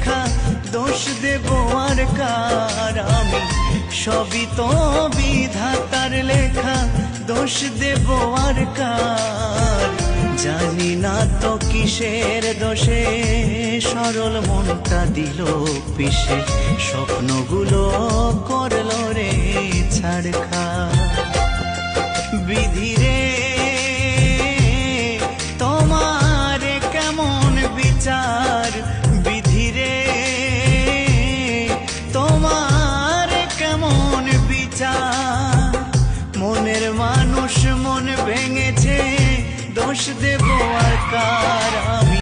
লেখা, দোষ দেব আর কার? আমি সবই তো বিধাতার লেখা, দোষ দেব আর কার? জানি না তো কিসের দোষে সরল মনটা দিল পিষে, স্বপ্নগুলো করলো রে ছাড়খাড়। বিধি রে তোমার কেমন বিচার, বিধি রে তোমার কেমন বিচার? মনের মানুষ মন ভেঙেছে, দোষ দেব আর কার? আমি